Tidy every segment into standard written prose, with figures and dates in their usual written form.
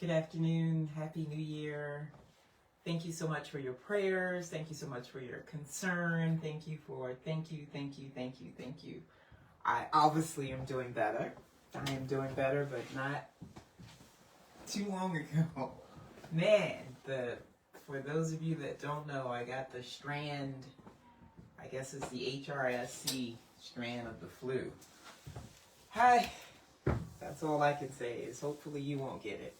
Good afternoon. Happy New Year. Thank you so much for your prayers. Thank you so much for your concern. Thank you. I obviously am doing better. I am doing better, but not too long ago. Man, for those of you that don't know, I got the strand, I guess it's the HRSC strand of the flu. Hi. That's all I can say is hopefully you won't get it.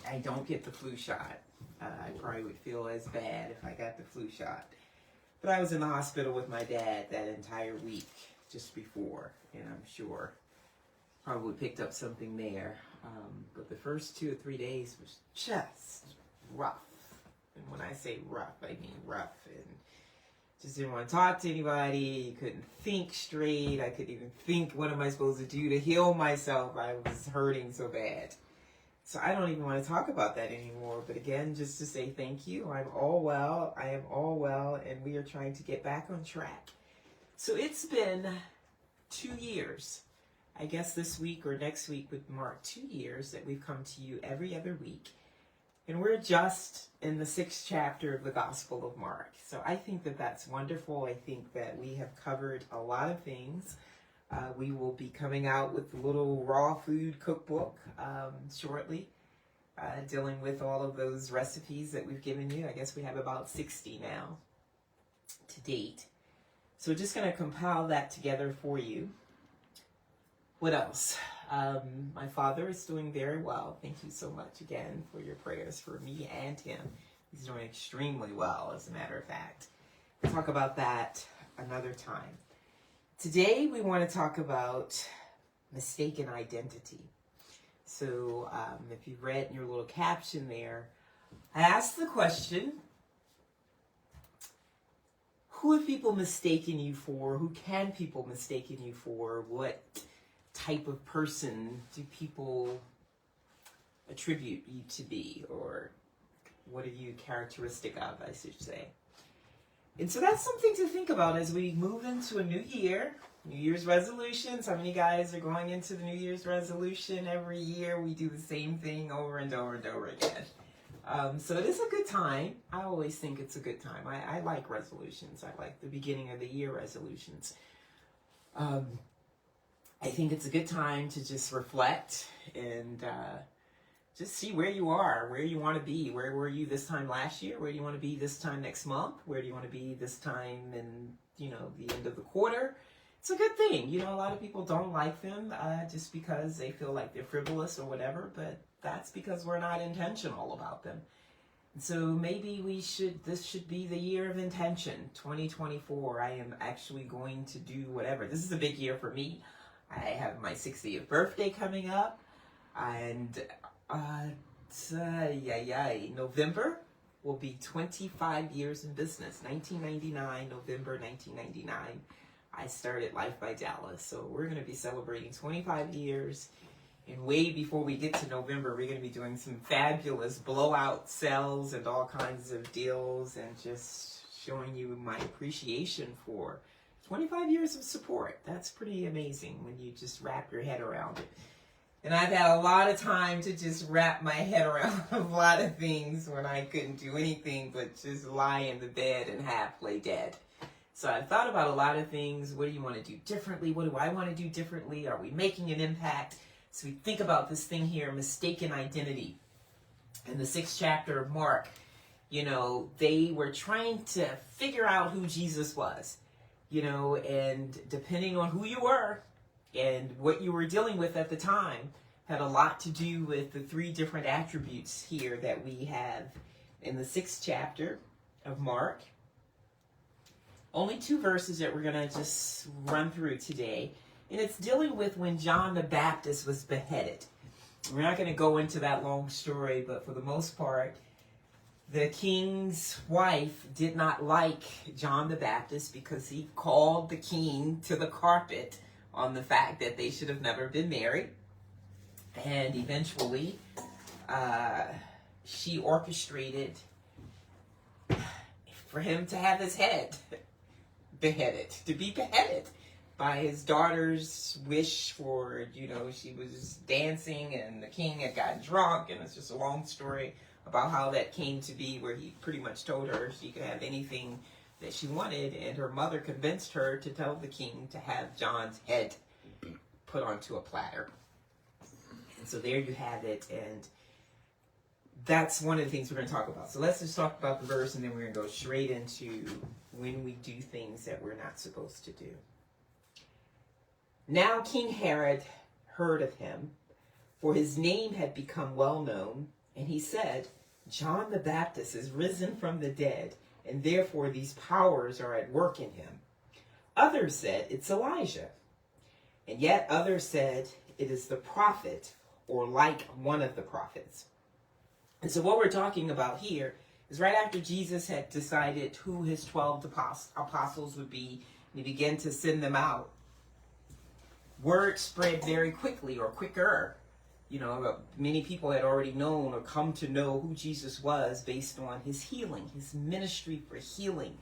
I don't get the flu shot. I probably would feel as bad if I got the flu shot. But I was in the hospital with my dad that entire week just before, and I'm sure probably picked up something there. But the first 2 or 3 days was just rough. And when I say rough, I mean rough. And just didn't want to talk to anybody. Couldn't think straight. I couldn't even think, what am I supposed to do to heal myself? I was hurting so bad. So I don't even want to talk about that anymore. But again, just to say thank you. I'm all well. I am all well. And we are trying to get back on track. So it's been 2 years. I guess this week or next week would mark 2 years that we've come to you every other week. And we're just in the 6th chapter of the Gospel of Mark. So I think that that's wonderful. I think that we have covered a lot of things. We will be coming out with a little raw food cookbook shortly, dealing with all of those recipes that we've given you. I guess we have about 60 now to date. So we're just going to compile that together for you. What else? My father is doing very well. Thank you so much again for your prayers for me and him. He's doing extremely well, as a matter of fact. We'll talk about that another time. Today, we want to talk about mistaken identity. So, if you've read in your little caption there, I asked the question, who have people mistaken you for? Who can people mistaken you for? What type of person do people attribute you to be, or what are you characteristic of, I should say. And so that's something to think about as we move into a new year, New Year's resolutions. How many guys are going into the New Year's resolution every year? We do the same thing over and over and over again. So it is a good time. I always think it's a good time. I like resolutions. I like the beginning of the year resolutions. I think it's a good time to just reflect and just see where you are, where you want to be. Where were you this time last year? Where do you want to be this time next month? Where do you want to be this time in, the end of the quarter? It's a good thing. A lot of people don't like them just because they feel like they're frivolous or whatever, but that's because we're not intentional about them. And so maybe this should be the year of intention. 2024, I am actually going to do whatever. This is a big year for me. I have my 60th birthday coming up, and November will be 25 years in business. 1999, November 1999, I started Life by Dallas. So we're going to be celebrating 25 years, and way before we get to November, we're going to be doing some fabulous blowout sales and all kinds of deals, and just showing you my appreciation for 25 years of support. That's pretty amazing when you just wrap your head around it. And I've had a lot of time to just wrap my head around a lot of things when I couldn't do anything but just lie in the bed and half play dead. So I've thought about a lot of things. What do you want to do differently? What do I want to do differently? Are we making an impact? So we think about this thing here, mistaken identity. In the 6th chapter of Mark, they were trying to figure out who Jesus was. And depending on who you were and what you were dealing with at the time had a lot to do with the 3 different attributes here that we have in the 6th chapter of Mark. Only 2 verses that we're going to just run through today. And it's dealing with when John the Baptist was beheaded. We're not going to go into that long story, but for the most part, the king's wife did not like John the Baptist because he called the king to the carpet on the fact that they should have never been married. And eventually, she orchestrated for him to have his head beheaded, to be beheaded. by his daughter's wish for, she was dancing and the king had gotten drunk, and it's just a long story about how that came to be, where he pretty much told her she could have anything that she wanted, and her mother convinced her to tell the king to have John's head put onto a platter. And so there you have it, and that's one of the things we're going to talk about. So let's just talk about the verse, and then we're going to go straight into when we do things that we're not supposed to do. Now King Herod heard of him, for his name had become well known, and he said, John the Baptist is risen from the dead, and therefore these powers are at work in him. Others said, it's Elijah. And yet others said, it is the prophet, or like one of the prophets. And so what we're talking about here is right after Jesus had decided who his 12 apostles would be, and he began to send them out. Word spread very quickly, or quicker. Many people had already known or come to know who Jesus was based on his healing, his ministry for healing.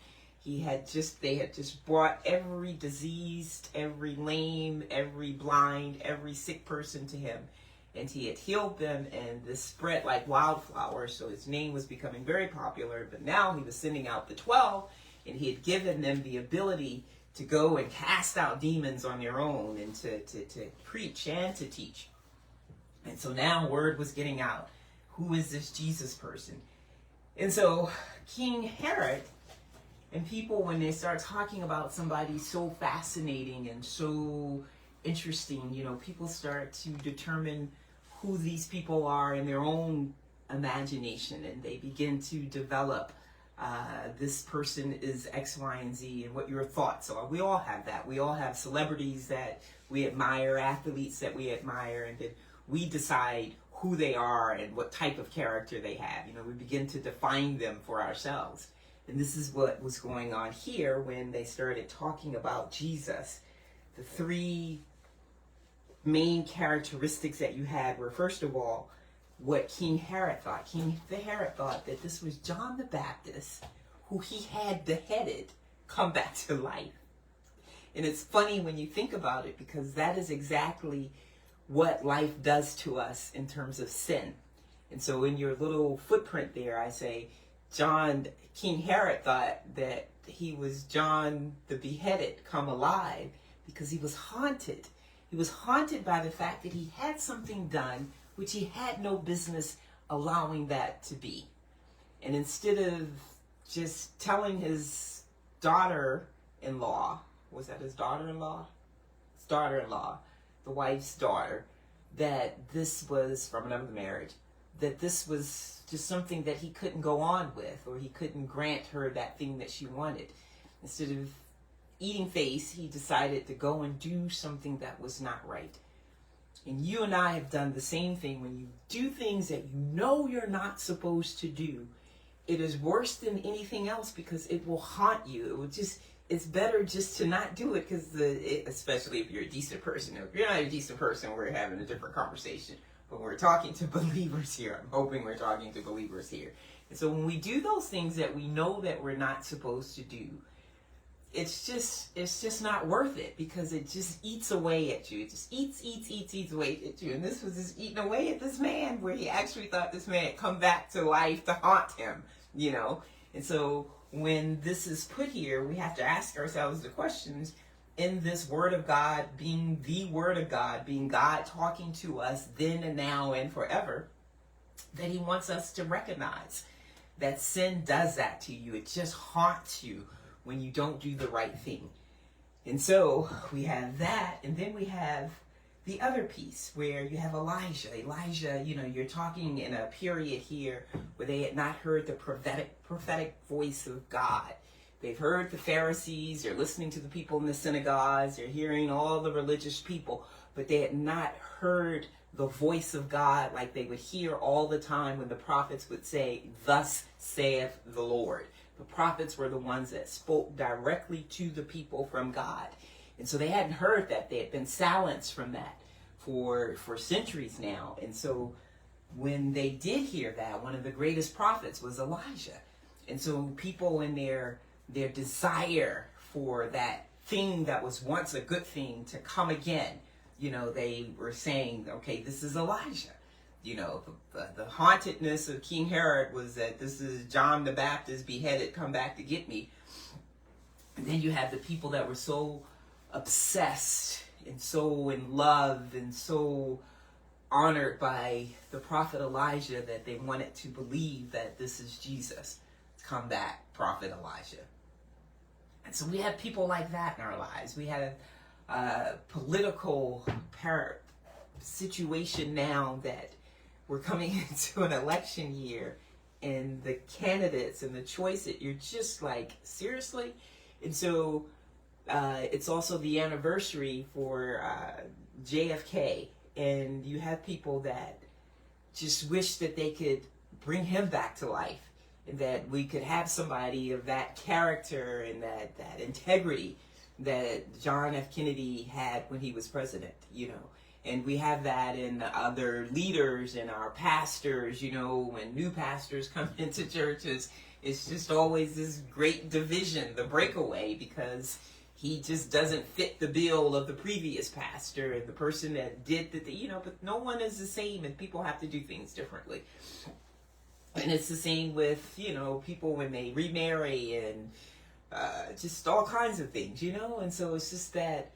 They had just brought every diseased, every lame, every blind, every sick person to him. And he had healed them, and this spread like wildflower. So his name was becoming very popular. But now he was sending out the 12, and he had given them the ability to go and cast out demons on their own, and to preach and to teach. And so now word was getting out. Who is this Jesus person? And so King Herod and people, when they start talking about somebody so fascinating and so interesting, people start to determine who these people are in their own imagination, and they begin to develop this person is X, Y, and Z, and what your thoughts are. We all have that. We all have celebrities that we admire, athletes that we admire, and then we decide who they are and what type of character they have. We begin to define them for ourselves. And this is what was going on here when they started talking about Jesus. The three main characteristics that you had were, first of all, what King Herod thought. King Herod thought that this was John the Baptist, who he had beheaded, come back to life. And it's funny when you think about it, because that is exactly what life does to us in terms of sin. And so in your little footprint there, I say, King Herod thought that he was John the beheaded come alive, because he was haunted. He was haunted by the fact that he had something done which he had no business allowing that to be. And instead of just telling his daughter-in-law, was that his daughter-in-law? His daughter-in-law, the wife's daughter, that this was from another marriage, that this was just something that he couldn't go on with, or he couldn't grant her that thing that she wanted. Instead of eating face, he decided to go and do something that was not right. And you and I have done the same thing. When you do things that you know you're not supposed to do, it is worse than anything else, because it will haunt you. It's better just to not do it, because especially if you're a decent person. If you're not a decent person, we're having a different conversation. But we're talking to believers here. I'm hoping we're talking to believers here. And so when we do those things that we know that we're not supposed to do, it's just not worth it, because it just eats away at you. It just eats away at you. And this was just eating away at this man, where he actually thought this man had come back to life to haunt him, And so when this is put here, we have to ask ourselves the questions in this Word of God, being the Word of God, being God talking to us then and now and forever, that he wants us to recognize that sin does that to you. It just haunts you when you don't do the right thing. And so we have that, and then we have the other piece where you have Elijah, you're talking in a period here where they had not heard the prophetic voice of God. They've heard the Pharisees, they're listening to the people in the synagogues, they're hearing all the religious people, but they had not heard the voice of God like they would hear all the time when the prophets would say, "Thus saith the Lord." The prophets were the ones that spoke directly to the people from God. And so they hadn't heard that. They had been silenced from that for centuries now. And so when they did hear that, one of the greatest prophets was Elijah. And so people in their desire for that thing that was once a good thing to come again. You know, they were saying, okay, this is Elijah. You know, the hauntedness of King Herod was that this is John the Baptist beheaded, come back to get me. And then you have the people that were so obsessed and so in love and so honored by the prophet Elijah that they wanted to believe that this is Jesus. Come back, prophet Elijah. And so we have people like that in our lives. We have a political situation now that we're coming into an election year, and the candidates and the choices, you're just like, seriously? And so it's also the anniversary for JFK, and you have people that just wish that they could bring him back to life, and that we could have somebody of that character and that integrity that John F. Kennedy had when he was president, you know. And we have that in other leaders and our pastors, you know, when new pastors come into churches, it's just always this great division, the breakaway, because he just doesn't fit the bill of the previous pastor and the person that did the, you know, but no one is the same, and people have to do things differently. And it's the same with, you know, people when they remarry and just all kinds of things, you know. And so it's just that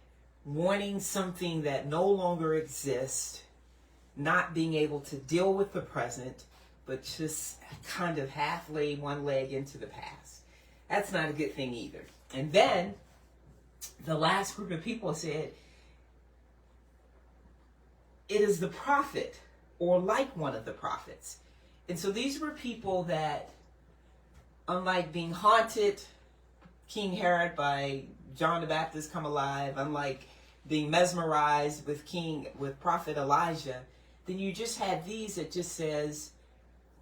wanting something that no longer exists, not being able to deal with the present, but just kind of half lay one leg into the past. That's not a good thing either. And then the last group of people said, it is the prophet or like one of the prophets. And so these were people that, unlike being haunted, King Herod, by John the Baptist come alive, unlike being mesmerized with prophet Elijah, then you just had these that just says,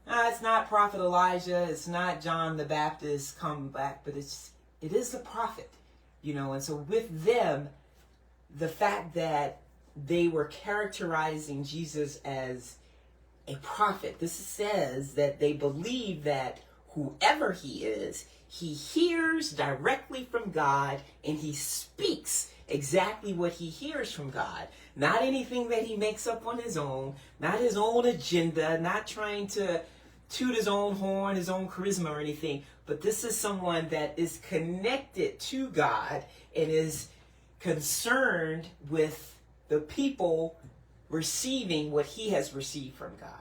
it's not prophet Elijah, it's not John the Baptist come back, but it is the prophet, you know. And so with them, the fact that they were characterizing Jesus as a prophet, this says that they believe that whoever he is, he hears directly from God, and he speaks exactly what he hears from God. Not anything that he makes up on his own, not his own agenda, not trying to toot his own horn, his own charisma or anything, but this is someone that is connected to God and is concerned with the people receiving what he has received from God.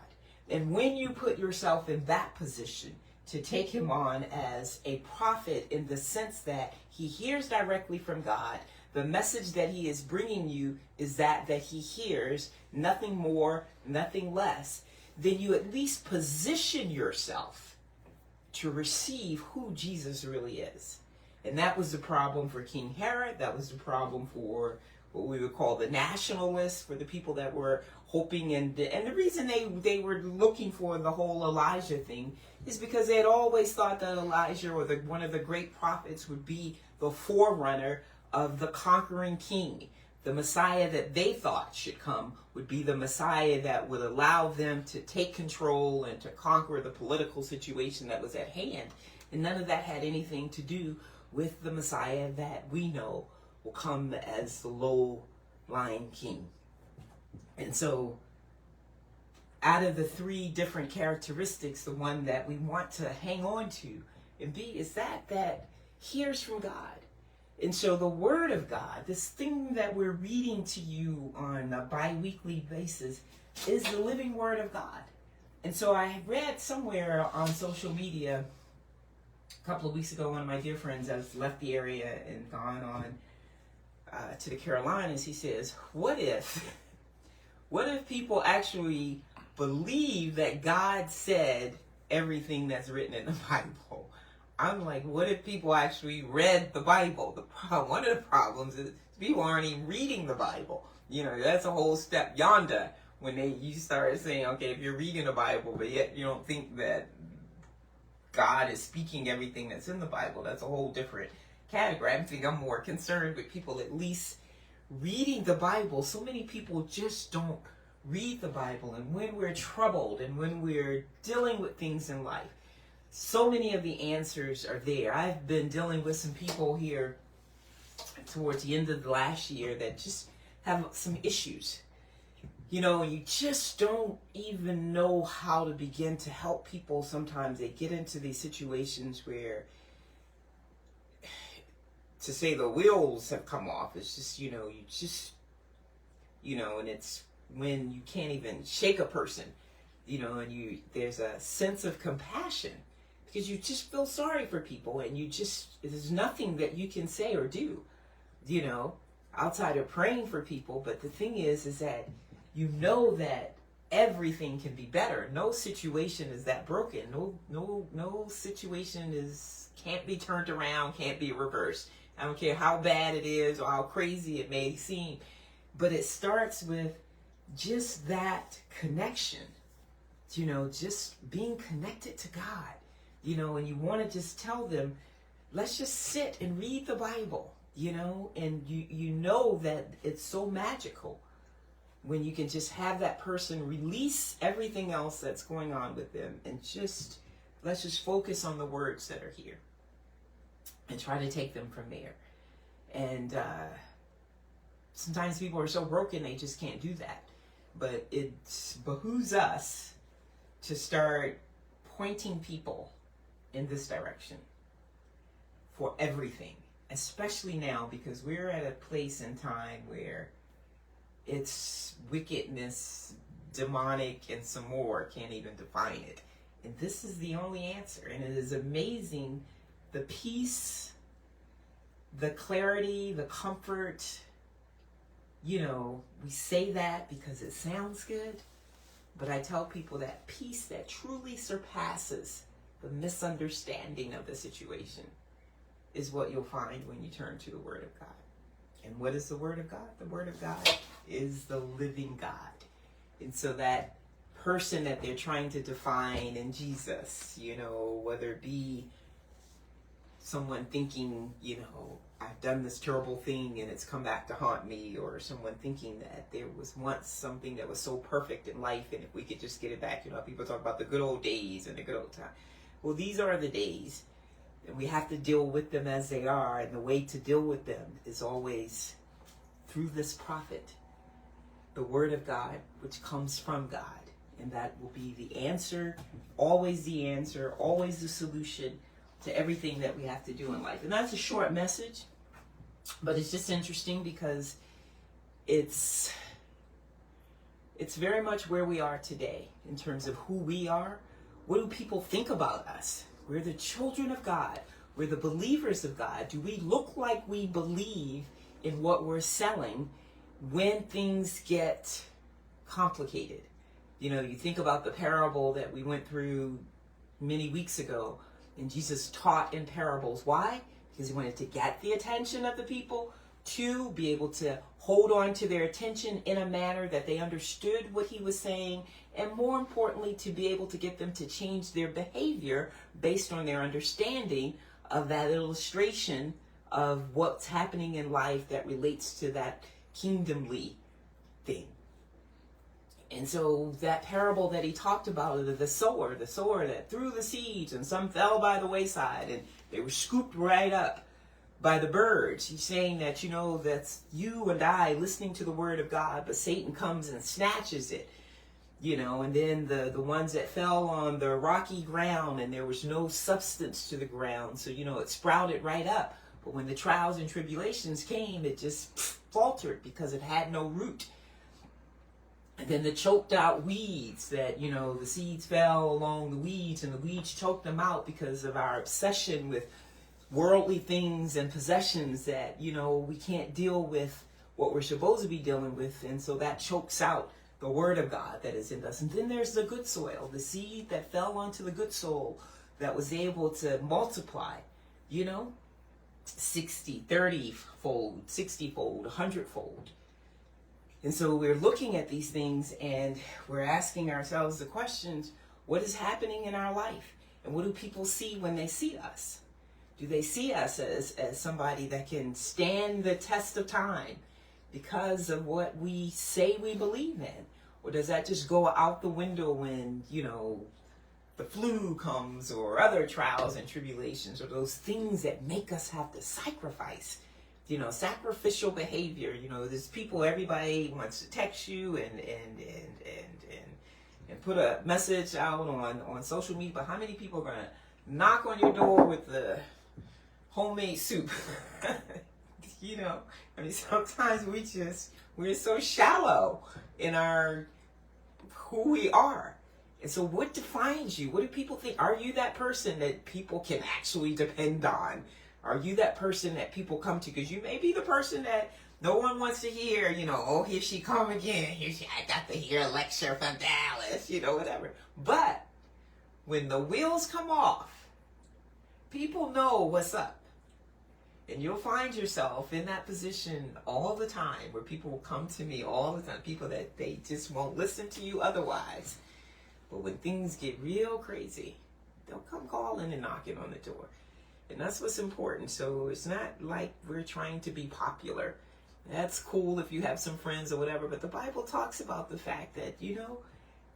And when you put yourself in that position to take him on as a prophet, in the sense that he hears directly from God, the message that he is bringing you is that he hears, nothing more, nothing less, then you at least position yourself to receive who Jesus really is. And that was the problem for King Herod. That was the problem for what we would call the nationalists, for the people that were hoping, and the reason they were looking for the whole Elijah thing is because they had always thought that Elijah, or one of the great prophets, would be the forerunner of the conquering king. The Messiah that they thought should come would be the Messiah that would allow them to take control and to conquer the political situation that was at hand. And none of that had anything to do with the Messiah that we know will come as the low-lying king. And so, out of the three different characteristics, the one that we want to hang on to and be is that hears from God. And so the Word of God, this thing that we're reading to you on a bi-weekly basis, is the living Word of God. And so I read somewhere on social media a couple of weeks ago, one of my dear friends has left the area and gone on to the Carolinas. He says, what if people actually believe that God said everything that's written in the Bible? I'm like, what if people actually read the Bible? One of the problems is people aren't even reading the Bible. You know, that's a whole step yonder when you start saying, okay, if you're reading the Bible, but yet you don't think that God is speaking everything that's in the Bible, that's a whole different category. I think I'm more concerned with people at least reading the Bible. So many people just don't read the Bible. And when we're troubled and when we're dealing with things in life, so many of the answers are there. I've been dealing with some people here towards the end of the last year that just have some issues. You know, you just don't even know how to begin to help people. Sometimes they get into these situations where, to say the wheels have come off, it's just, and it's when you can't even shake a person, and there's a sense of compassion because you just feel sorry for people, and there's nothing that you can say or do, outside of praying for people. But the thing is that that everything can be better. No situation is that broken. No situation can't be turned around, can't be reversed. I don't care how bad it is or how crazy it may seem. But it starts with just that connection, just being connected to God, and you want to just tell them, let's just sit and read the Bible, and you know that it's so magical when you can just have that person release everything else that's going on with them and let's just focus on the words that are here and try to take them from there. And sometimes people are so broken they just can't do that. But it behooves us to start pointing people in this direction for everything, especially now because we're at a place in time where it's wickedness, demonic, and some more. Can't even define it. And this is the only answer. And it is amazing the peace, the clarity, the comfort. We say that because it sounds good. But I tell people that peace that truly surpasses the misunderstanding of the situation is what you'll find when you turn to the Word of God. And what is the Word of God? The Word of God is the living God. And so that person that they're trying to define in Jesus, whether it be someone thinking, I've done this terrible thing and it's come back to haunt me, or someone thinking that there was once something that was so perfect in life and if we could just get it back, people talk about the good old days and the good old time. Well, these are the days. And we have to deal with them as they are. And the way to deal with them is always through this prophet, the Word of God, which comes from God. And that will be the answer, always the solution to everything that we have to do in life. And that's a short message, but it's just interesting because it's very much where we are today in terms of who we are. What do people think about us? We're the children of God. We're the believers of God. Do we look like we believe in what we're selling when things get complicated? You think about the parable that we went through many weeks ago, and Jesus taught in parables. Why? Because he wanted to get the attention of the people, to be able to hold on to their attention in a manner that they understood what he was saying, and more importantly, to be able to get them to change their behavior based on their understanding of that illustration of what's happening in life that relates to that kingdomly thing. And so that parable that he talked about, the sower that threw the seeds, and some fell by the wayside and they were scooped right up by the birds. He's saying that, that's you and I listening to the Word of God, but Satan comes and snatches it. And then the ones that fell on the rocky ground and there was no substance to the ground. So, it sprouted right up. But when the trials and tribulations came, it just faltered because it had no root. And then the choked out weeds that, the seeds fell along the weeds and the weeds choked them out because of our obsession with worldly things and possessions that, we can't deal with what we're supposed to be dealing with. And so that chokes out the Word of God that is in us. And then there's the good soil, the seed that fell onto the good soil that was able to multiply, 60, 30-fold, 60-fold, 100-fold. And so we're looking at these things and we're asking ourselves the questions, what is happening in our life? And what do people see when they see us? Do they see us as somebody that can stand the test of time because of what we say we believe in? Or does that just go out the window when, the flu comes or other trials and tribulations or those things that make us have to sacrifice sacrificial behavior. There's people, everybody wants to text you and put a message out on social media, but how many people are going to knock on your door with the homemade soup? Sometimes we're so shallow in who we are. And so what defines you? What do people think? Are you that person that people can actually depend on? Are you that person that people come to? Because you may be the person that no one wants to hear, oh, here she come again. I got to hear a lecture from Dallas, whatever. But when the wheels come off, people know what's up. And you'll find yourself in that position all the time where people will come to me all the time. People that they just won't listen to you otherwise. But when things get real crazy, they'll come calling and knocking on the door. And that's what's important. So it's not like we're trying to be popular. That's cool if you have some friends or whatever. But the Bible talks about the fact that,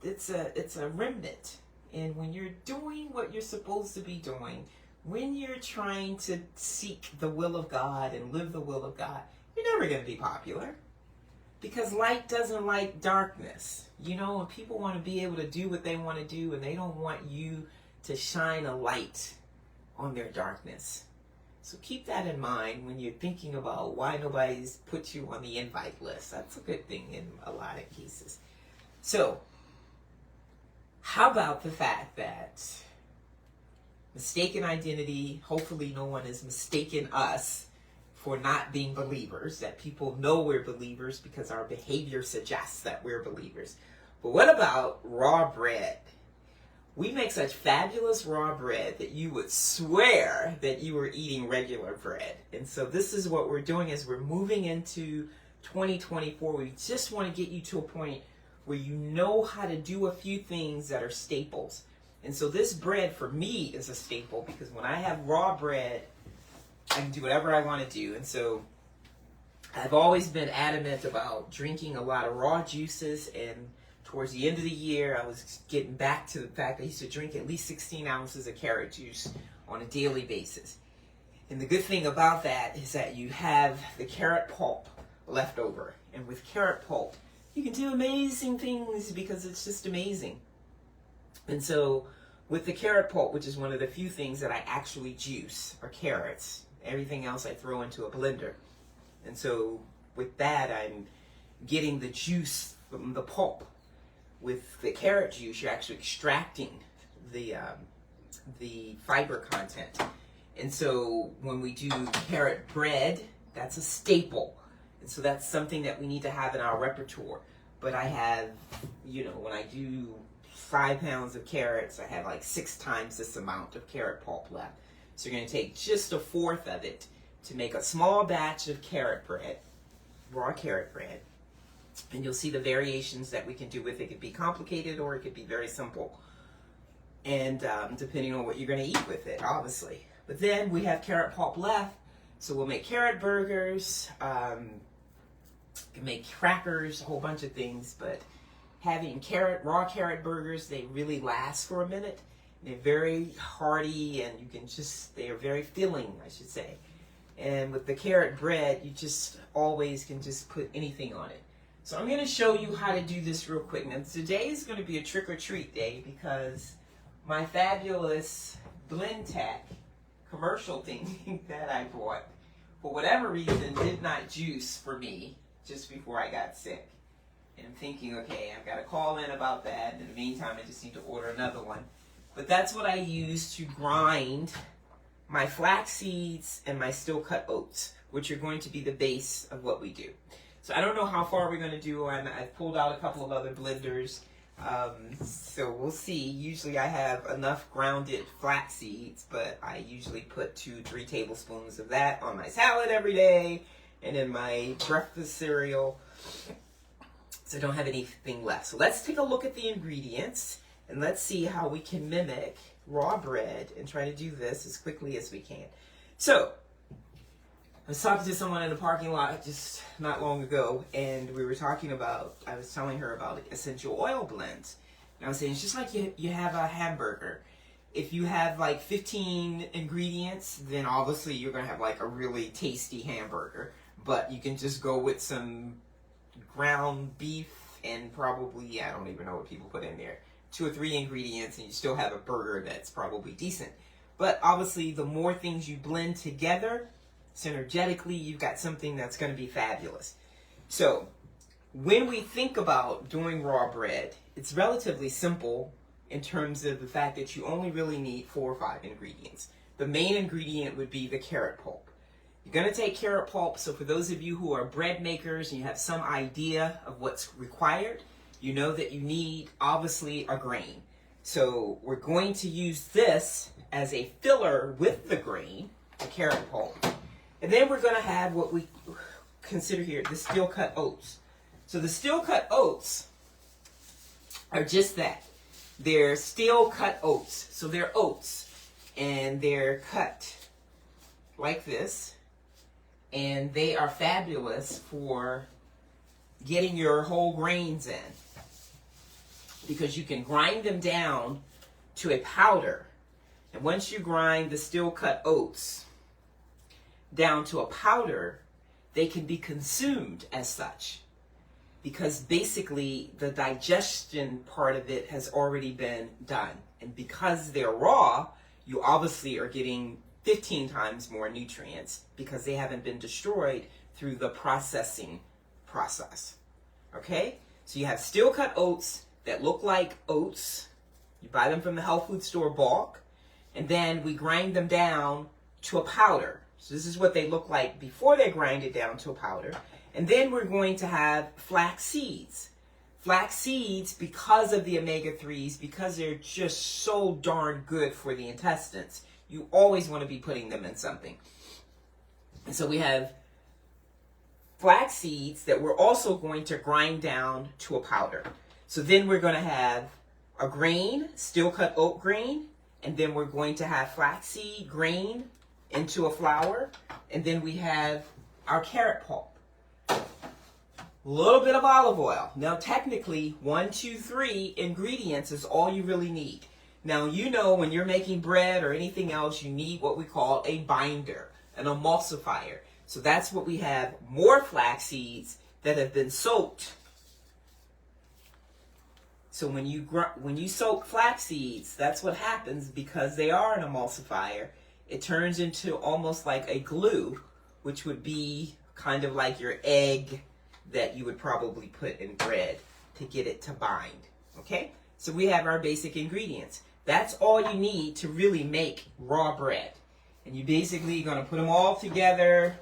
it's a remnant. And when you're doing what you're supposed to be doing, when you're trying to seek the will of God and live the will of God, you're never going to be popular. Because light doesn't like darkness. And people want to be able to do what they want to do, and they don't want you to shine a light on their darkness. So keep that in mind when you're thinking about why nobody's put you on the invite list. That's a good thing in a lot of cases. So, how about the fact that mistaken identity, hopefully no one is mistaken us for not being believers, that people know we're believers because our behavior suggests that we're believers. But what about raw bread? We make such fabulous raw bread that you would swear that you were eating regular bread. And so this is what we're doing as we're moving into 2024. We just want to get you to a point where you know how to do a few things that are staples. And so this bread for me is a staple because when I have raw bread, I can do whatever I want to do. And so I've always been adamant about drinking a lot of raw juices, and towards the end of the year, I was getting back to the fact that I used to drink at least 16 ounces of carrot juice on a daily basis. And the good thing about that is that you have the carrot pulp left over. And with carrot pulp, you can do amazing things because it's just amazing. And so with the carrot pulp, which is one of the few things that I actually juice, are carrots. Everything else I throw into a blender. And so with that, I'm getting the juice from the pulp. With the carrot juice, you're actually extracting the fiber content. And so when we do carrot bread, that's a staple. And so that's something that we need to have in our repertoire. But I have, when I do 5 pounds of carrots, I have like 6 times this amount of carrot pulp left. So you're going to take just 1/4 of it to make a small batch of carrot bread, raw carrot bread. And you'll see the variations that we can do with it. It could be complicated or it could be very simple. And depending on what you're going to eat with it, obviously. But then we have carrot pulp left. So we'll make carrot burgers, can make crackers, a whole bunch of things. But having raw carrot burgers, they really last for a minute. They're very hearty and they're very filling, I should say. And with the carrot bread, you just always can just put anything on it. So I'm going to show you how to do this real quick. Now today is going to be a trick or treat day because my fabulous Blend Tech commercial thing that I bought, for whatever reason, did not juice for me just before I got sick. And I'm thinking, okay, I've got to call in about that. In the meantime, I just need to order another one. But that's what I use to grind my flax seeds and my still cut oats, which are going to be the base of what we do. So I don't know how far we're going to do. I've pulled out a couple of other blenders. So we'll see. Usually I have enough grounded flax seeds, but I usually put 2-3 tablespoons of that on my salad every day and in my breakfast cereal. So I don't have anything left. So let's take a look at the ingredients and let's see how we can mimic raw bread and try to do this as quickly as we can. So I was talking to someone in the parking lot just not long ago, and I was telling her about essential oil blends. And I was saying, it's just like you have a hamburger, If you have like 15 ingredients, then obviously you're going to have like a really tasty hamburger. But you can just go with some ground beef and probably, I don't even know what people put in there, 2 or 3 ingredients, and you still have a burger that's probably decent. But obviously, the more things you blend together, synergetically, you've got something that's going to be fabulous. So, when we think about doing raw bread, it's relatively simple in terms of the fact that you only really need 4 or 5 ingredients. The main ingredient would be the carrot pulp. You're going to take carrot pulp, so for those of you who are bread makers and you have some idea of what's required, you know that you need, obviously, a grain. So we're going to use this as a filler with the grain, the carrot pulp. And then we're going to have what we consider here the steel-cut oats. So the steel-cut oats are just that. They're steel-cut oats. So they're oats, and they're cut like this. And they are fabulous for getting your whole grains in, because you can grind them down to a powder. And once you grind the steel-cut oats down to a powder, they can be consumed as such, because basically the digestion part of it has already been done. And because they're raw, you obviously are getting 15 times more nutrients because they haven't been destroyed through the processing process. Okay? So you have steel-cut oats that look like oats. You buy them from the health food store bulk. And then we grind them down to a powder. So this is what they look like before they grind it down to a powder. And then we're going to have flax seeds. Flax seeds, because of the omega-3s, because they're just so darn good for the intestines, you always want to be putting them in something. And so we have flax seeds that we're also going to grind down to a powder. So then we're going to have a grain, steel-cut oat grain, and then we're going to have flaxseed grain into a flour, and then we have our carrot pulp. A little bit of olive oil. Now technically, 1, 2, 3 ingredients is all you really need. Now, you know, when you're making bread or anything else, you need what we call a binder, an emulsifier. So that's what we have, more flax seeds that have been soaked. So when you soak flax seeds, that's what happens, because they are an emulsifier. It turns into almost like a glue, which would be kind of like your egg that you would probably put in bread to get it to bind. Okay? So we have our basic ingredients. That's all you need to really make raw bread. And you basically going to put them all together.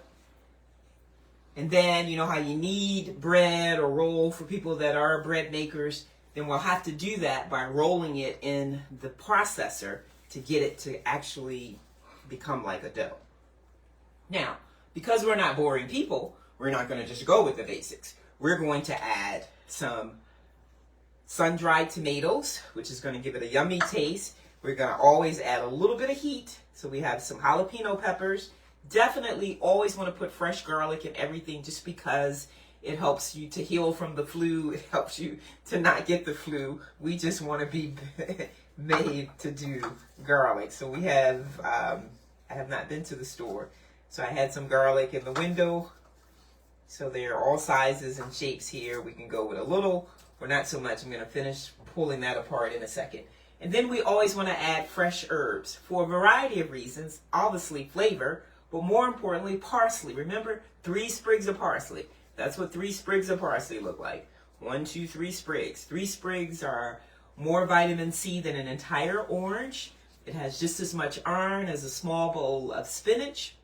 And then, you know how you need bread or roll for people that are bread makers. Then we'll have to do that by rolling it in the processor to get it to actually become like a dough. Now, because we're not boring people, we're not going to just go with the basics. We're going to add some sun-dried tomatoes, which is going to give it a yummy taste. We're going to always add a little bit of heat. So we have some jalapeno peppers. Definitely always want to put fresh garlic in everything, just because it helps you to heal from the flu. It helps you to not get the flu. We just want to be made to do garlic. So we have, I have not been to the store, so I had some garlic in the window. So they're all sizes and shapes here. We can go with a little or not so much. I'm going to finish pulling that apart in a second. And then we always want to add fresh herbs for a variety of reasons. Obviously flavor, but more importantly parsley. Remember, 3 sprigs of parsley. That's what 3 sprigs of parsley look like. 1, 2, 3 sprigs. 3 sprigs are more vitamin C than an entire orange. It has just as much iron as a small bowl of spinach.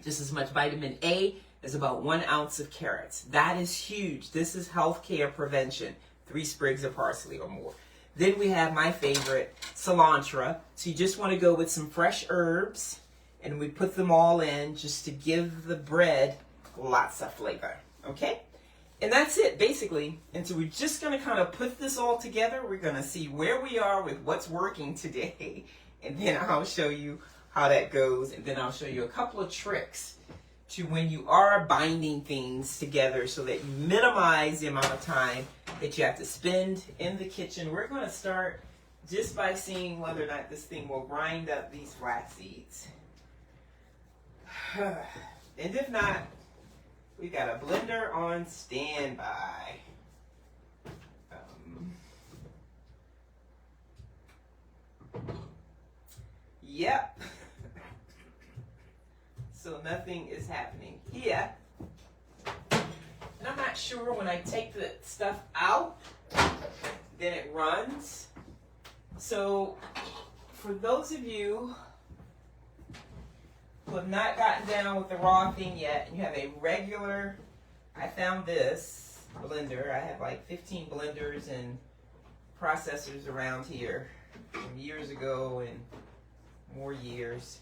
Just as much vitamin A as about 1 ounce of carrots. That is huge. This is healthcare prevention. 3 sprigs of parsley or more. Then we have my favorite, cilantro. So you just want to go with some fresh herbs, and we put them all in just to give the bread lots of flavor. Okay? And that's it, basically. And so we're just going to kind of put this all together. We're going to see where we are with what's working today. And then I'll show you how that goes. And then I'll show you a couple of tricks to when you are binding things together so that you minimize the amount of time that you have to spend in the kitchen. We're going to start just by seeing whether or not this thing will grind up these flax seeds. And if not, we've got a blender on standby. Yep. So nothing is happening here. And I'm not sure when I take the stuff out, then it runs. So for those of you who have not gotten down with the raw thing yet, and you have a regular, I found this blender. I have like 15 blenders and processors around here from years ago and more years.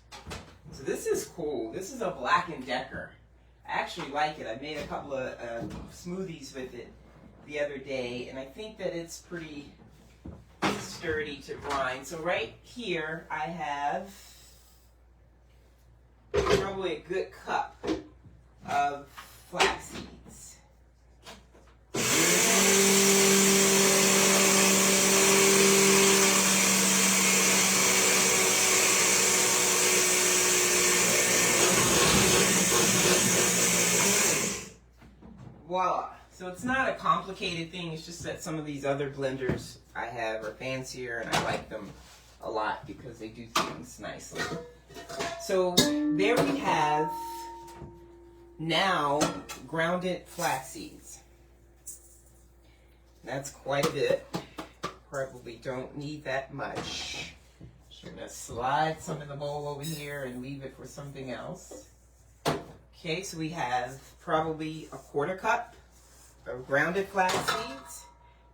So this is cool. This is a Black & Decker. I actually like it. I made a couple of smoothies with it the other day, and I think that it's pretty sturdy to grind. So right here I have probably a good cup of flax seeds. Voila. So it's not a complicated thing, it's just that some of these other blenders I have are fancier and I like them a lot because they do things nicely. So there we have now grounded flax seeds. That's quite a bit. Probably don't need that much. I'm going to slide some in the bowl over here and leave it for something else. Okay, so we have probably a 1/4 cup of grounded flax seeds.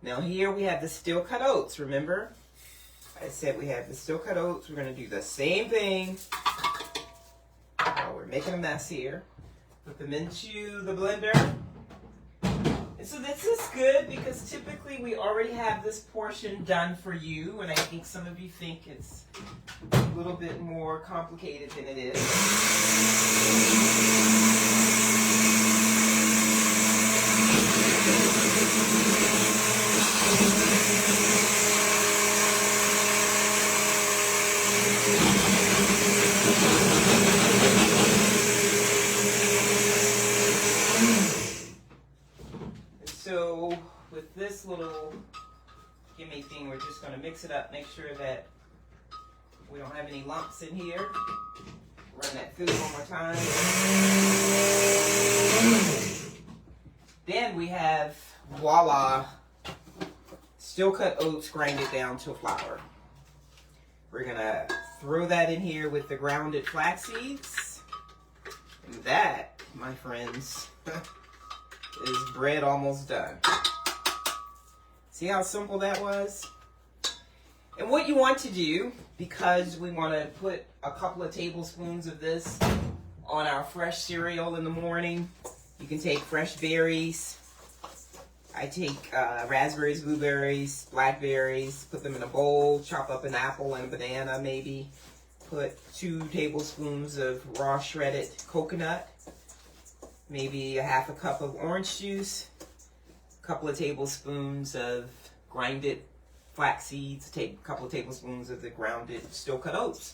Now here we have the steel cut oats, remember? I said we have the steel cut oats. We're going to do the same thing. Oh, we're making a mess here. Put them into the blender. And so this is good because typically we already have this portion done for you, and I think some of you think it's a little bit more complicated than it is. So with this little gimme thing, we're just going to mix it up, make sure that we don't have any lumps in here. Run that through one more time. Then we have, voila, steel cut oats grinded down to a flour. We're going to throw that in here with the grounded flax seeds. And that, my friends, is bread almost done. See how simple that was? And what you want to do, because we want to put a couple of tablespoons of this on our fresh cereal in the morning, you can take fresh berries. I take raspberries, blueberries, blackberries, put them in a bowl, chop up an apple and a banana maybe, put 2 tablespoons of raw shredded coconut, maybe a 1/2 cup of orange juice, a couple of tablespoons of grinded flax seeds, take a couple of tablespoons of the grounded steel cut oats.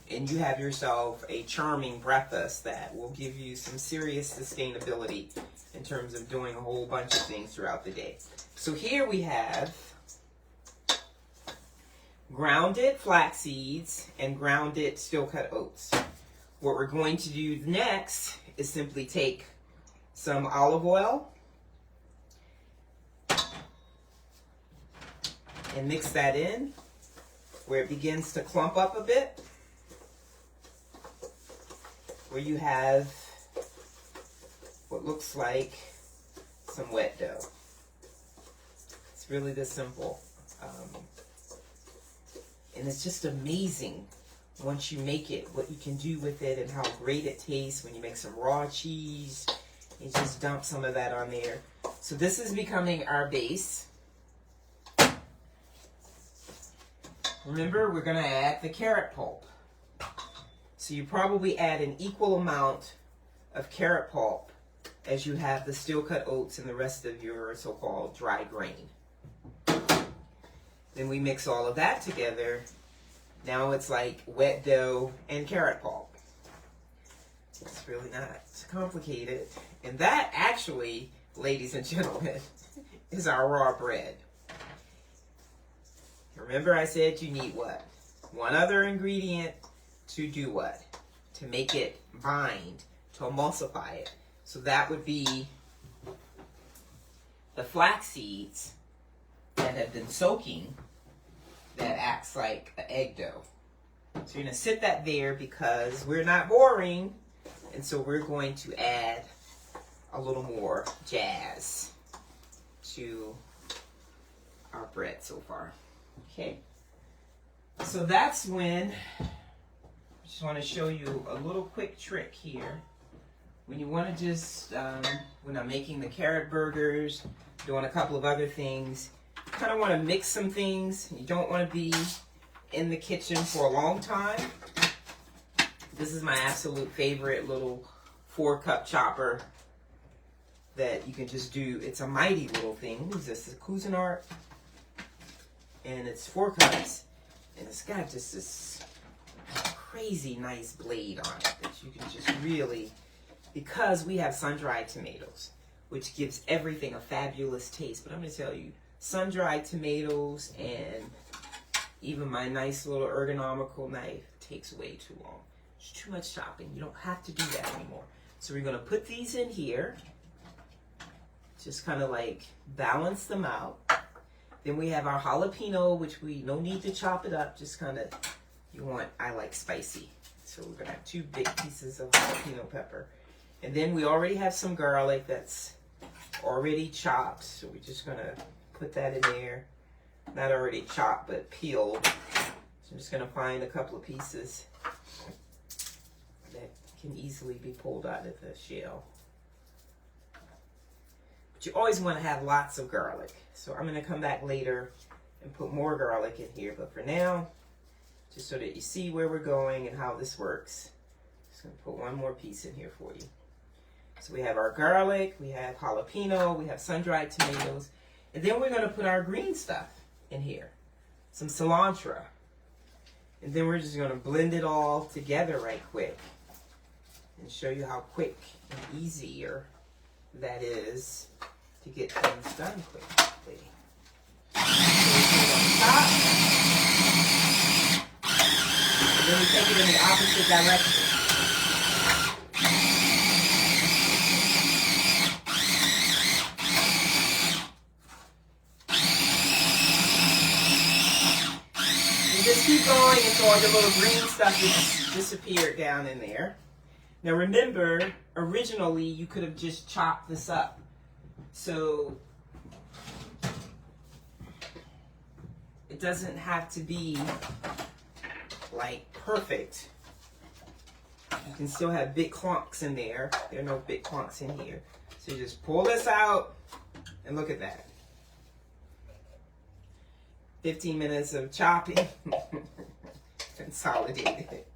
And you have yourself a charming breakfast that will give you some serious sustainability in terms of doing a whole bunch of things throughout the day. So here we have grounded flax seeds and grounded steel cut oats. What we're going to do next is simply take some olive oil and mix that in where it begins to clump up a bit, where you have what looks like some wet dough. It's really this simple. And it's just amazing once you make it, what you can do with it and how great it tastes when you make some raw cheese. You just dump some of that on there. So this is becoming our base. Remember, we're going to add the carrot pulp. So you probably add an equal amount of carrot pulp as you have the steel cut oats and the rest of your so-called dry grain. Then we mix all of that together. Now it's like wet dough and carrot pulp. It's really not complicated. And that actually, ladies and gentlemen, is our raw bread. Remember I said you need what? One other ingredient to do what? To make it bind, to emulsify it. So that would be the flax seeds that have been soaking that acts like an egg dough. So you're going to sit that there because we're not boring. And so we're going to add a little more jazz to our bread so far. Okay. So that's when, I just want to show you a little quick trick here. When you want to just, when I'm making the carrot burgers, doing a couple of other things, you kind of want to mix some things. You don't want to be in the kitchen for a long time. This is my absolute favorite little 4-cup chopper that you can just do. It's a mighty little thing. Who's this? It's a Cuisinart. And it's 4 cups. And it's got just this crazy nice blade on it that you can just really, because we have sun-dried tomatoes, which gives everything a fabulous taste. But I'm going to tell you, sun-dried tomatoes and even my nice little ergonomical knife takes way too long. It's too much chopping. You don't have to do that anymore. So we're going to put these in here. Just kind of like balance them out. Then we have our jalapeno, which we no need to chop it up. Just kind of, I like spicy. So we're going to have 2 big pieces of jalapeno pepper. And then we already have some garlic that's already chopped. So we're just going to put that in there. Not already chopped, but peeled. So I'm just going to find a couple of pieces that can easily be pulled out of the shell. But you always want to have lots of garlic. So I'm going to come back later and put more garlic in here. But for now, just so that you see where we're going and how this works, I'm just going to put one more piece in here for you. So we have our garlic, we have jalapeno, we have sun-dried tomatoes, and then we're going to put our green stuff in here. Some cilantro. And then we're just going to blend it all together right quick and show you how quick and easier that is to get things done quickly. So we put it on top. And then we take it in the opposite direction. And just keep going until all the little green stuff has disappeared down in there. Now remember, originally you could have just chopped this up. So it doesn't have to be like perfect. You can still have big clumps in there. There are no big clumps in here. So you just pull this out and look at that. 15 minutes of chopping. Consolidated it.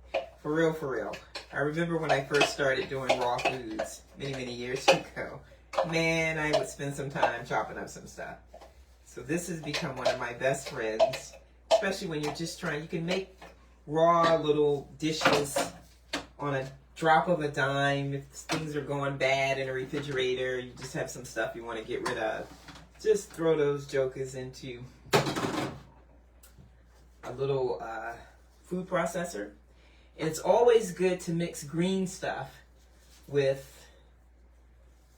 For real, for real. I remember when I first started doing raw foods many, many years ago. Man, I would spend some time chopping up some stuff. So this has become one of my best friends, especially when you're just trying, you can make raw little dishes on a drop of a dime. If things are going bad in a refrigerator, you just have some stuff you want to get rid of. Just throw those jokers into a little food processor. And it's always good to mix green stuff with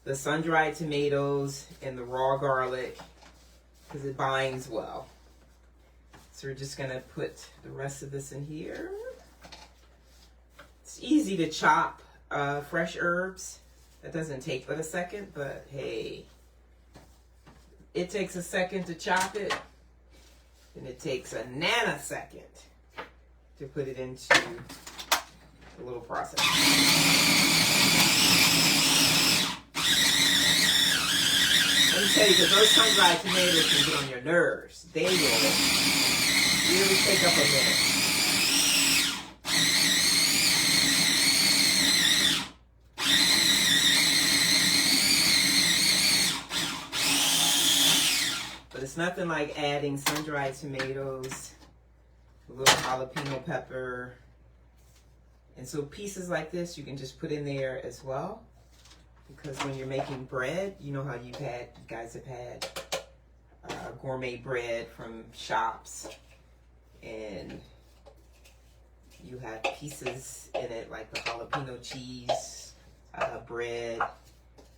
the sun-dried tomatoes and the raw garlic because it binds well. So we're just going to put the rest of this in here. It's easy to chop fresh herbs. That doesn't take but a second, but hey, it takes a second to chop it, and it takes a nanosecond to put it into a little process. Let me tell you, because those sun-dried tomatoes can get on your nerves. They will really take up a minute. But as it's nothing like adding sun-dried tomatoes, a little jalapeno pepper. And so pieces like this you can just put in there as well. Because when you're making bread, you know how you guys have had gourmet bread from shops, and you have pieces in it like the jalapeno cheese bread,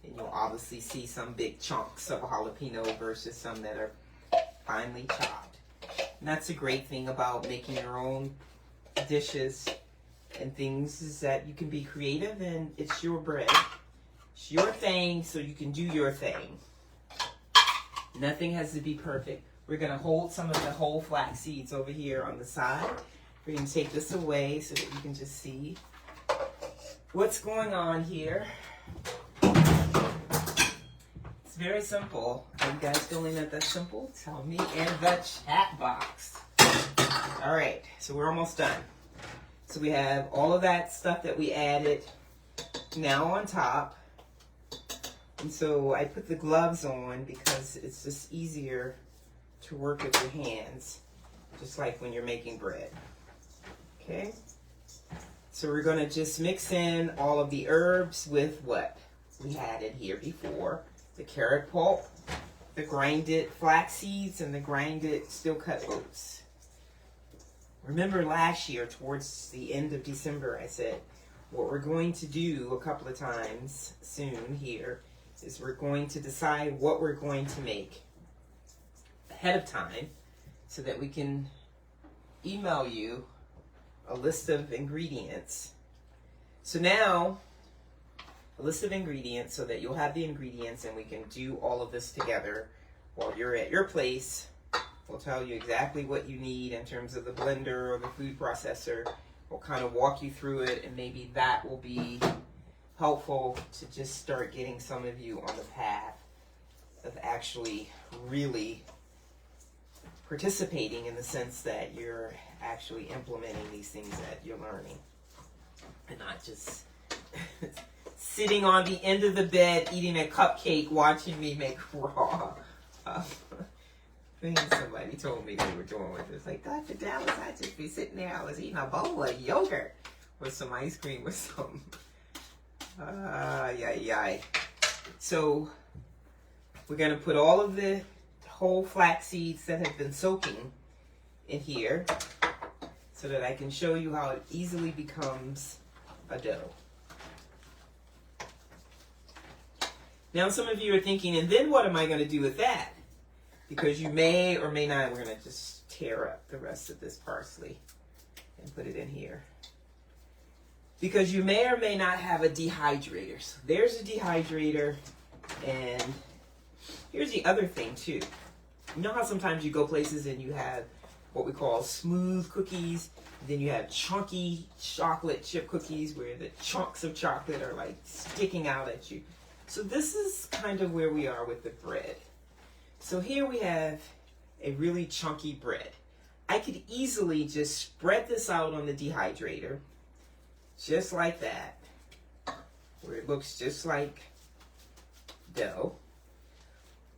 and you'll obviously see some big chunks of jalapeno versus some that are finely chopped. And that's a great thing about making your own dishes and things, is that you can be creative and it's your bread. It's your thing, so you can do your thing. Nothing has to be perfect. We're going to hold some of the whole flax seeds over here on the side. We're going to take this away so that you can just see what's going on here. It's very simple. Are you guys feeling that that's simple? Tell me in the chat box. All right, so we're almost done. So we have all of that stuff that we added now on top. And so I put the gloves on because it's just easier to work with your hands, just like when you're making bread. Okay? So we're going to just mix in all of the herbs with what we had in here before. The carrot pulp, the grinded flax seeds, and the grinded steel-cut oats. Remember last year, towards the end of December, I said, what we're going to do a couple of times soon here is we're going to decide what we're going to make ahead of time so that we can email you a list of ingredients. So now, a list of ingredients so that you'll have the ingredients and we can do all of this together while you're at your place. We'll tell you exactly what you need in terms of the blender or the food processor. We'll kind of walk you through it, and maybe that will be helpful to just start getting some of you on the path of actually really participating, in the sense that you're actually implementing these things that you're learning and not just sitting on the end of the bed eating a cupcake watching me make raw. I think somebody told me they were doing with this. Like, Dr. Dallas, I'd just be sitting there, I was eating a bowl of yogurt with some ice cream or something. So we're going to put all of the whole flax seeds that have been soaking in here so that I can show you how it easily becomes a dough. Now some of you are thinking, and then what am I going to do with that? Because you may or may not, we're going to just tear up the rest of this parsley and put it in here. Because you may or may not have a dehydrator. So there's a dehydrator, and here's the other thing too. You know how sometimes you go places and you have what we call smooth cookies, then you have chunky chocolate chip cookies where the chunks of chocolate are like sticking out at you. So this is kind of where we are with the bread. So here we have a really chunky bread. I could easily just spread this out on the dehydrator, just like that, where it looks just like dough.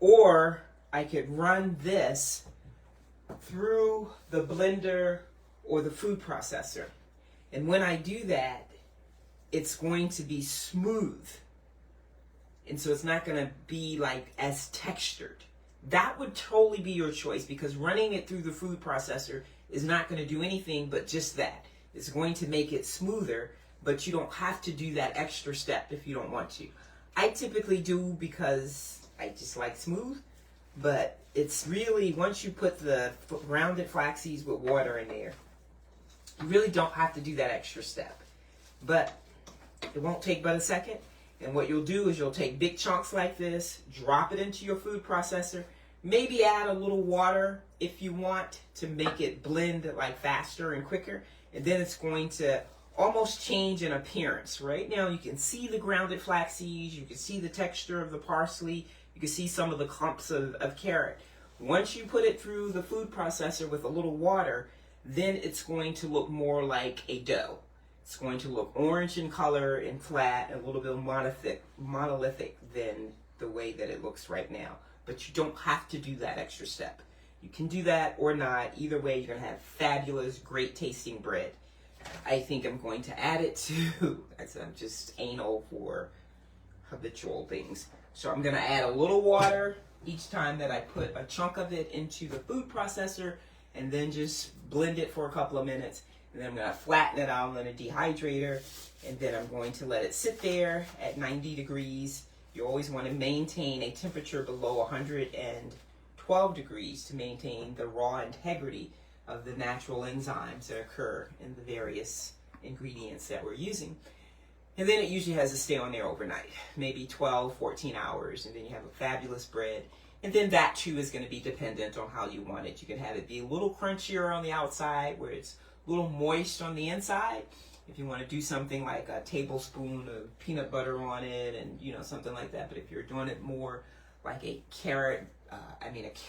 Or I could run this through the blender or the food processor. And when I do that, it's going to be smooth. And so it's not going to be like as textured. That would totally be your choice, because running it through the food processor is not going to do anything but just that. It's going to make it smoother, but you don't have to do that extra step if you don't want to. I typically do because I just like smooth, but it's really, once you put the grounded flax seeds with water in there, you really don't have to do that extra step. But it won't take but a second. And what you'll do is you'll take big chunks like this, drop it into your food processor, maybe add a little water if you want to make it blend like faster and quicker. And then it's going to almost change in appearance. Right now you can see the grounded flax seeds, you can see the texture of the parsley, you can see some of the clumps of carrot. Once you put it through the food processor with a little water, then it's going to look more like a dough. It's going to look orange in color and flat, and a little bit monolithic than the way that it looks right now. but you don't have to do that extra step. You can do that or not. Either way, you're going to have fabulous, great tasting bread. I think I'm going to add it to, as I'm just anal for habitual things. So I'm going to add a little water each time that I put a chunk of it into the food processor, and then just blend it for a couple of minutes. And then I'm going to flatten it out in a dehydrator, and then I'm going to let it sit there at 90 degrees. You always want to maintain a temperature below 112 degrees to maintain the raw integrity of the natural enzymes that occur in the various ingredients that we're using. And then it usually has to stay on there overnight, maybe 12, 14 hours, and then you have a fabulous bread. And then that too is going to be dependent on how you want it. You can have it be a little crunchier on the outside where it's a little moist on the inside. If you want to do something like a tablespoon of peanut butter on it and, something like that. But if you're doing it more like a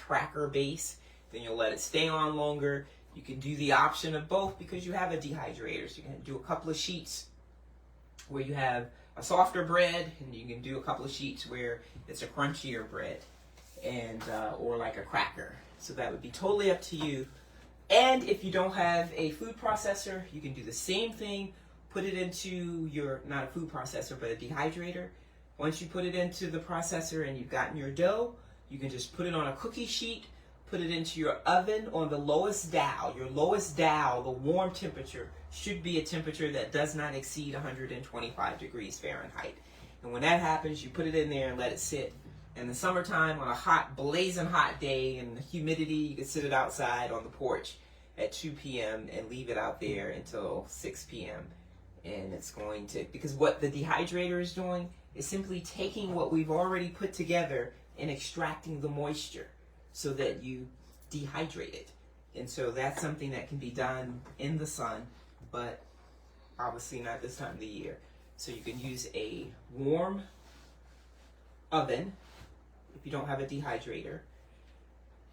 cracker base, then you'll let it stay on longer. You can do the option of both because you have a dehydrator. So you can do a couple of sheets where you have a softer bread, and you can do a couple of sheets where it's a crunchier bread, and or like a cracker. So that would be totally up to you. And if you don't have a food processor, you can do the same thing. Put it into your, not a food processor, but a dehydrator. Once you put it into the processor and you've gotten your dough, you can just put it on a cookie sheet, put it into your oven on the lowest dial. Your lowest dial, the warm temperature, should be a temperature that does not exceed 125 degrees Fahrenheit. And when that happens, you put it in there and let it sit. In the summertime, on a hot, blazing hot day and the humidity, you can sit it outside on the porch at 2 p.m. and leave it out there until 6 p.m. And it's going to, because what the dehydrator is doing is simply taking what we've already put together and extracting the moisture so that you dehydrate it. And so that's something that can be done in the sun, but obviously not this time of the year. So you can use a warm oven if you don't have a dehydrator.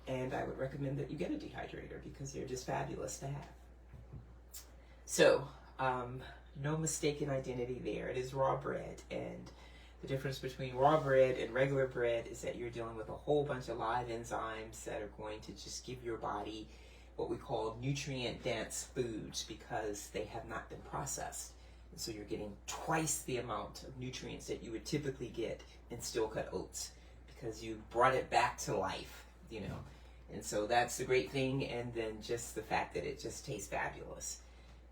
And I would recommend that you get a dehydrator because they're just fabulous to have. So, no mistaken identity there. It is raw bread, and the difference between raw bread and regular bread is that you're dealing with a whole bunch of live enzymes that are going to just give your body what we call nutrient-dense foods because they have not been processed. And so you're getting twice the amount of nutrients that you would typically get in steel-cut oats because you brought it back to life, And so that's the great thing, and then just the fact that it just tastes fabulous.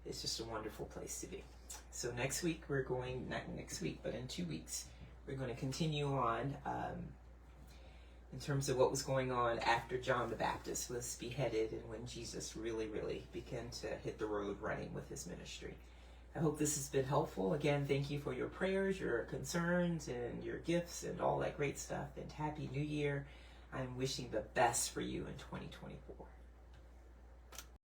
It's just a wonderful place to be. So next week we're going, not next week, but in 2 weeks, we're going to continue on in terms of what was going on after John the Baptist was beheaded and when Jesus really, really began to hit the road running with his ministry. I hope this has been helpful. Again, thank you for your prayers, your concerns, and your gifts, and all that great stuff. And Happy New Year. I'm wishing the best for you in 2024.